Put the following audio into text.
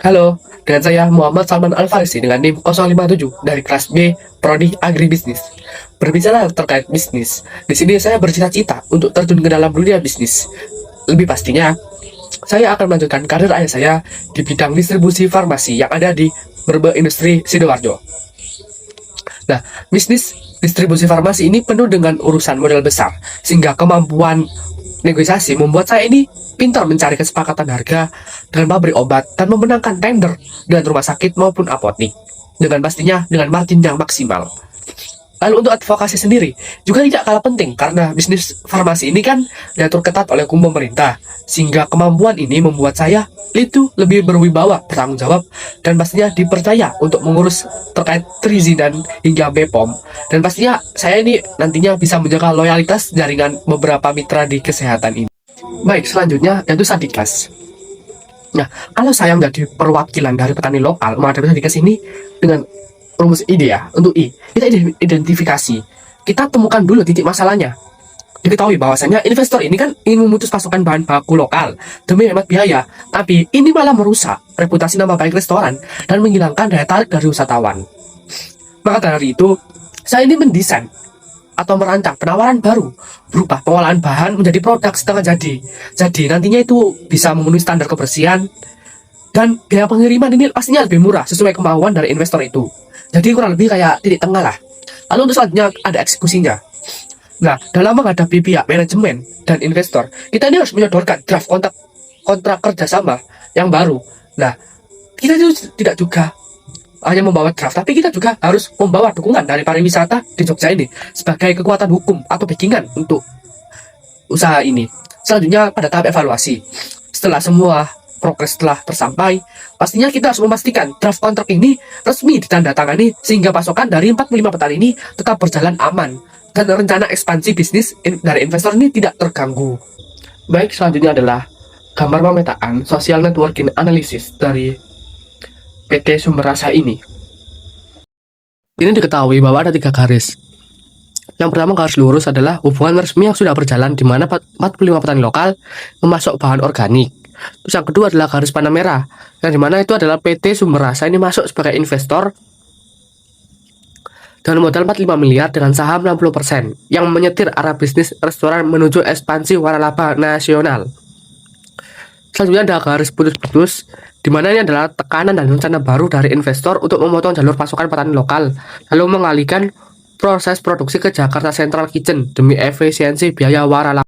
Halo, dengan saya Muhammad Salman Al-Farisi dengan NIM 057 dari kelas B Prodi Agribisnis. Berbicara terkait bisnis, di sini saya bercita-cita untuk terjun ke dalam dunia bisnis. Lebih pastinya, saya akan melanjutkan karir ayah saya di bidang distribusi farmasi yang ada di Berbe Industri Sidoarjo. Nah, bisnis distribusi farmasi ini penuh dengan urusan modal besar, sehingga kemampuan negosiasi membuat saya ini pintar mencari kesepakatan harga dengan pabrik obat dan memenangkan tender dengan rumah sakit maupun apotik. Dengan pastinya dengan margin yang maksimal. Lalu untuk advokasi sendiri juga tidak kalah penting karena bisnis farmasi ini kan diatur ketat oleh hukum pemerintah, sehingga kemampuan ini membuat saya itu lebih berwibawa, bertanggung jawab, dan pastinya dipercaya untuk mengurus terkait perizinan hingga BPOM. Dan pastinya saya ini nantinya bisa menjaga loyalitas jaringan beberapa mitra di kesehatan ini. Baik, selanjutnya yaitu Sadikas. Nah, kalau saya menjadi perwakilan dari petani lokal menghadapi Sadikas ini dengan rumus ide ya, untuk kita identifikasi, kita temukan dulu titik masalahnya. Diketahui bahwasanya investor ini kan ingin memutus pasokan bahan baku lokal demi hemat biaya, tapi ini malah merusak reputasi nama baik restoran dan menghilangkan daya tarik dari wisatawan. Maka dari itu, saya ini mendesain atau merancang penawaran baru berupa pengolahan bahan menjadi produk setengah jadi. Jadi nantinya itu bisa memenuhi standar kebersihan dan biaya pengiriman ini pastinya lebih murah sesuai kemauan dari investor itu. Jadi kurang lebih kayak titik tengah lah. Lalu untuk selanjutnya ada eksekusinya. Nah, dalam menghadapi pihak manajemen dan investor, kita ini harus menyodorkan draft kontrak kerjasama yang baru. Nah, kita itu tidak juga hanya membawa draft, tapi kita juga harus membawa dukungan dari pariwisata di Jogja ini sebagai kekuatan hukum atau backingan untuk usaha ini. Selanjutnya pada tahap evaluasi. Setelah semua progres telah tersampai, pastinya kita harus memastikan draft kontrak ini resmi ditandatangani sehingga pasokan dari 45 petani ini tetap berjalan aman dan rencana ekspansi bisnis dari investor ini tidak terganggu. Baik, selanjutnya adalah gambar pemetaan social networking analysis dari PT Sumber Rasa ini. Ini diketahui bahwa ada 3 garis. Yang pertama, garis lurus adalah hubungan resmi yang sudah berjalan di mana 45 petani lokal memasok bahan organik. Terus yang kedua adalah garis panah merah, yang dimana itu adalah PT Sumber Rasa ini masuk sebagai investor dengan modal 45 miliar dengan saham 60% yang menyetir arah bisnis restoran menuju ekspansi waralaba nasional. Selanjutnya ada garis putus-putus, di mana ini adalah tekanan dan rencana baru dari investor untuk memotong jalur pasokan petani lokal, lalu mengalihkan proses produksi ke Jakarta Central Kitchen demi efisiensi biaya waralaba.